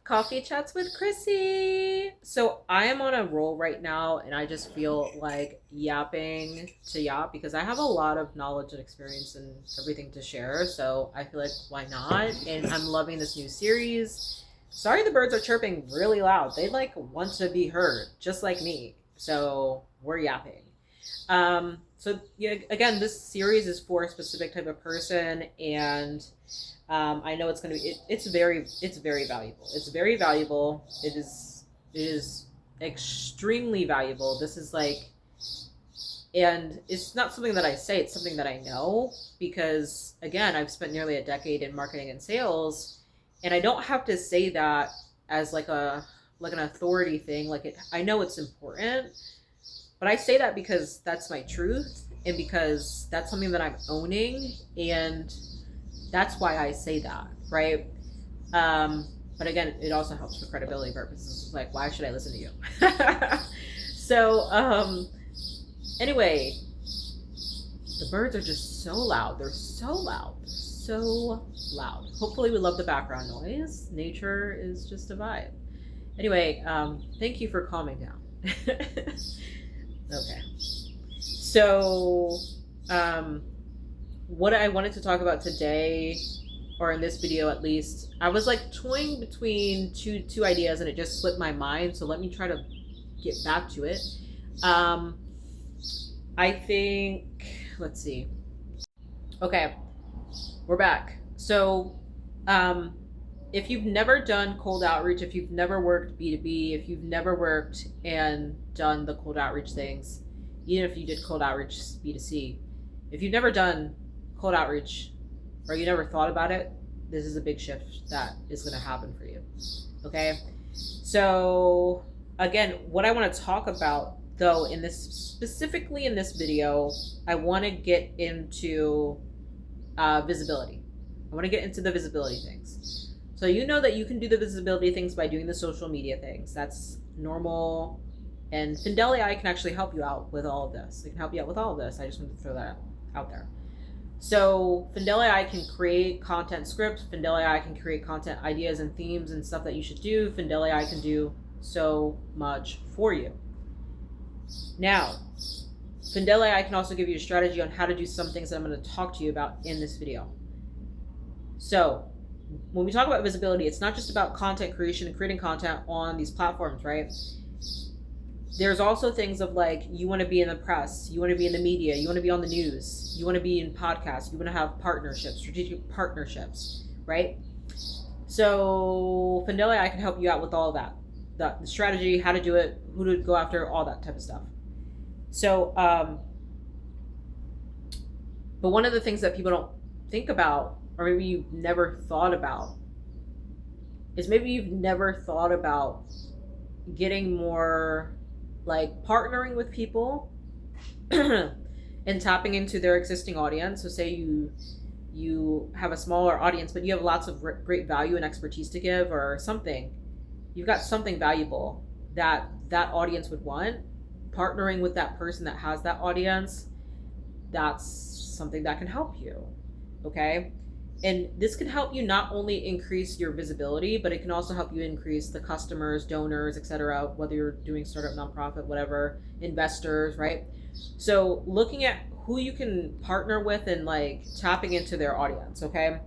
Coffee Chats with Chrissy. So I am on a roll right now and I just feel like yapping to yap because I have a lot of knowledge and experience and everything to share. So I feel like why not? And I'm loving this new series. Sorry the birds are chirping really loud. They like want to be heard, just like me. So we're yapping. So yeah, again, this series is for a specific type of person, and I know it's going to be. It's very valuable. It's very valuable. It is extremely valuable. This is like, and it's not something that I say. It's something that I know because again, I've spent nearly a decade in marketing and sales, and I don't have to say that as like an authority thing. I know it's important, but I say that because that's my truth and because that's something that I'm owning, and that's why I say that, right? But again, it also helps for credibility purposes. Like, why should I listen to you? So, anyway, the birds are just so loud. They're so loud. They're so loud. Hopefully we love the background noise. Nature is just a vibe. Anyway, thank you for calming down. Okay. So, what I wanted to talk about today, or in this video at least, I was like toying between two ideas and it just slipped my mind. So let me try to get back to it. I think, let's see. Okay, we're back. So, if you've never done cold outreach, if you've never worked B2B, if you've never worked and done the cold outreach things, even if you did cold outreach B2C, if you've never done cold outreach or you never thought about it, this is a big shift that is going to happen for you. Okay. So again, what I want to talk about though, specifically in this video, I want to get into visibility. I want to get into the visibility things. So you know that you can do the visibility things by doing the social media things. That's normal. And Findell AI can actually help you out with all of this. It can help you out with all of this. I just want to throw that out there. So Findell AI can create content scripts. Findell AI can create content ideas and themes and stuff that you should do. Findell AI can do so much for you. Now, Findell AI can also give you a strategy on how to do some things that I'm going to talk to you about in this video. So when we talk about visibility, it's not just about content creation and creating content on these platforms, right? There's also things of like, you want to be in the press, you want to be in the media, you want to be on the news, you want to be in podcasts, you want to have partnerships, strategic partnerships, right? So Findell AI can help you out with all of that. The strategy, how to do it, who to go after, all that type of stuff. So, but one of the things that people don't think about, or maybe you've never thought about, is maybe you've never thought about getting more like partnering with people and tapping into their existing audience. So say you have a smaller audience, but you have lots of great value and expertise to give or something. You've got something valuable that audience would want. Partnering with that person that has that audience, that's something that can help you. Okay. And this can help you not only increase your visibility, but it can also help you increase the customers, donors, etc., whether you're doing startup, nonprofit, whatever, investors, right? So looking at who you can partner with and like tapping into their audience, okay?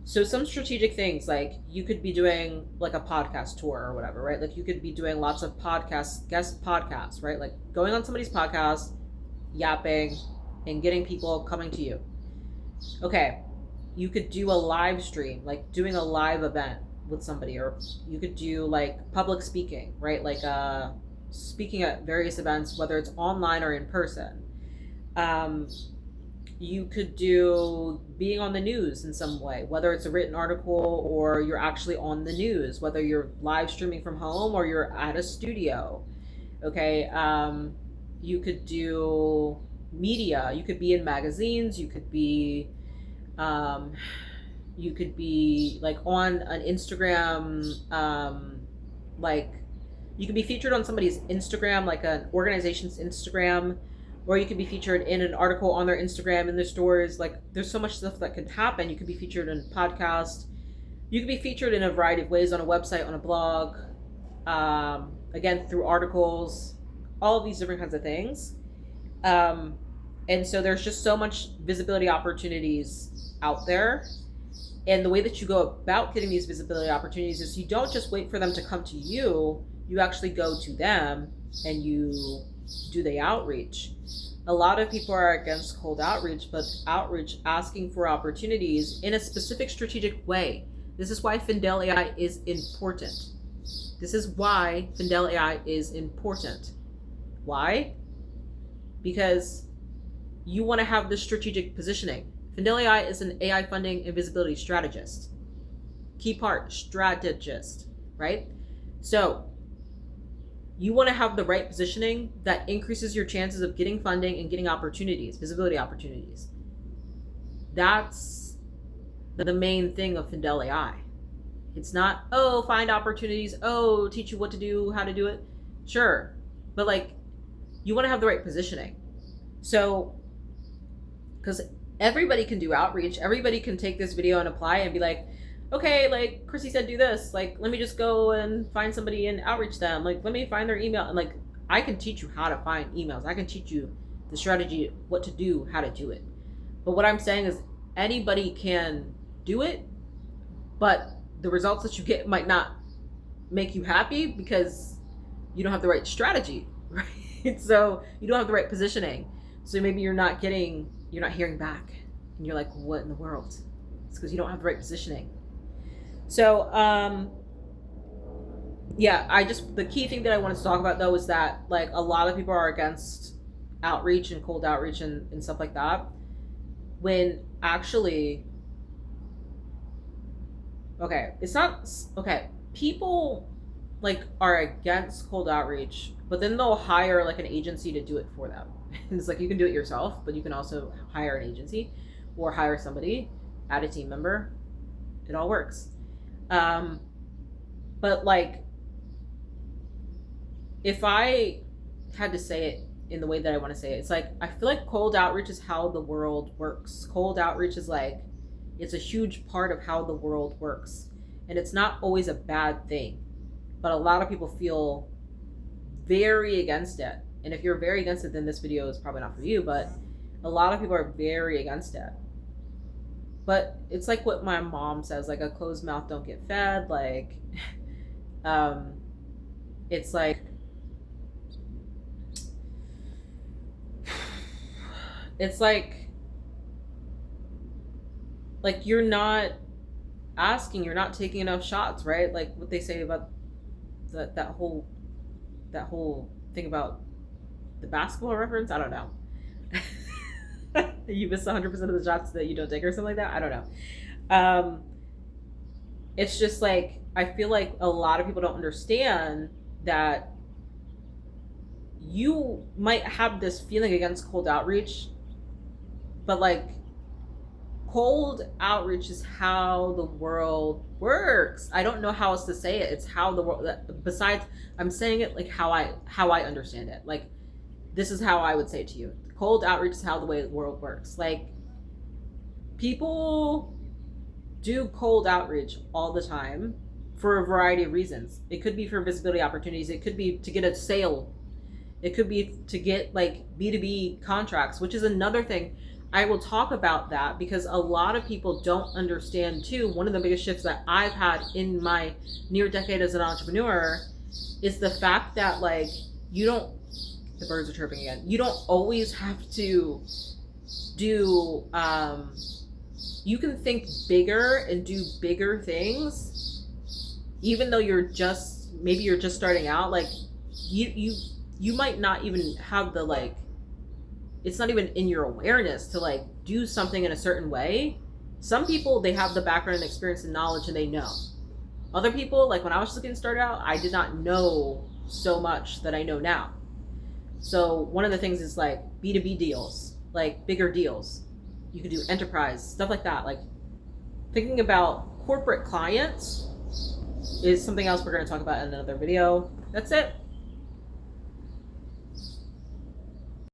So some strategic things, like you could be doing like a podcast tour or whatever, right? Like you could be doing lots of podcasts, guest podcasts, right? Like going on somebody's podcast, yapping, and getting people coming to you. Okay. You could do a live stream, like doing a live event with somebody, or you could do like public speaking, right? Like speaking at various events, whether it's online or in person. You could do being on the news in some way, whether it's a written article or you're actually on the news, whether you're live streaming from home or you're at a studio. Okay. You could do media. You could be in magazines. You could be like on an Instagram, like you could be featured on somebody's Instagram, like an organization's Instagram, or you could be featured in an article on their Instagram in their stories. Like there's so much stuff that could happen. You could be featured in a podcast. You can be featured in a variety of ways on a website, on a blog, again, through articles, all of these different kinds of things. And so there's just so much visibility opportunities out there. And the way that you go about getting these visibility opportunities is you don't just wait for them to come to you, you actually go to them and you do the outreach. A lot of people are against cold outreach, but outreach, asking for opportunities in a specific strategic way. This is why Findell AI is important. This is why Findell AI is important. Why? Because you want to have this strategic positioning. Findell AI is an AI funding and visibility strategist. Key part, strategist, right? So you want to have the right positioning that increases your chances of getting funding and getting opportunities, visibility opportunities. That's the main thing of Findell AI. It's not, oh, find opportunities, oh, teach you what to do, how to do it. Sure, but like, you want to have the right positioning. So, because everybody can do outreach, everybody can take this video and apply and be like, okay, like Chrissy said, do this. Like, let me just go and find somebody and outreach them. Like, let me find their email. And like, I can teach you how to find emails. I can teach you the strategy, what to do, how to do it. But what I'm saying is anybody can do it, but the results that you get might not make you happy because you don't have the right strategy, right? So you don't have the right positioning. So maybe you're not hearing back. And you're like, what in the world? It's because you don't have the right positioning. So, yeah, the key thing that I wanted to talk about though is that like a lot of people are against outreach and cold outreach and stuff like that. When actually, okay, it's not, okay, people like are against cold outreach, but then they'll hire like an agency to do it for them. It's like, you can do it yourself, but you can also hire an agency or hire somebody, add a team member. It all works. But like, if I had to say it in the way that I want to say it, it's like, I feel like cold outreach is how the world works. Cold outreach is like, it's a huge part of how the world works. And it's not always a bad thing, but a lot of people feel very against it. And if you're very against it, then this video is probably not for you, but a lot of people are very against it. But it's like what my mom says, like, a closed mouth don't get fed. Like, it's like, you're not asking, you're not taking enough shots, right? Like what they say about that whole thing about the basketball reference. I don't know. You miss 100% of the shots that you don't take or something like that. I don't know. It's just like, I feel like a lot of people don't understand that you might have this feeling against cold outreach, but like, cold outreach is how the world works. I don't know how else to say it. It's how the world, besides, I'm saying it like how I understand it. Like, this is how I would say it to you. Cold outreach is how the way the world works. Like, people do cold outreach all the time for a variety of reasons. It could be for visibility opportunities. It could be to get a sale. It could be to get like B2B contracts, which is another thing. I will talk about that because a lot of people don't understand too. One of the biggest shifts that I've had in my near decade as an entrepreneur is the fact that like, the birds are chirping again. You don't always have to do, you can think bigger and do bigger things, even though maybe you're just starting out. Like, you might not even have the like, it's not even in your awareness to like do something in a certain way. Some people, they have the background and experience and knowledge and they know. Other people, like when I was just getting started out, I did not know so much that I know now. So one of the things is like B2B deals, like bigger deals. You could do enterprise, stuff like that. Like, thinking about corporate clients is something else we're going to talk about in another video. That's it.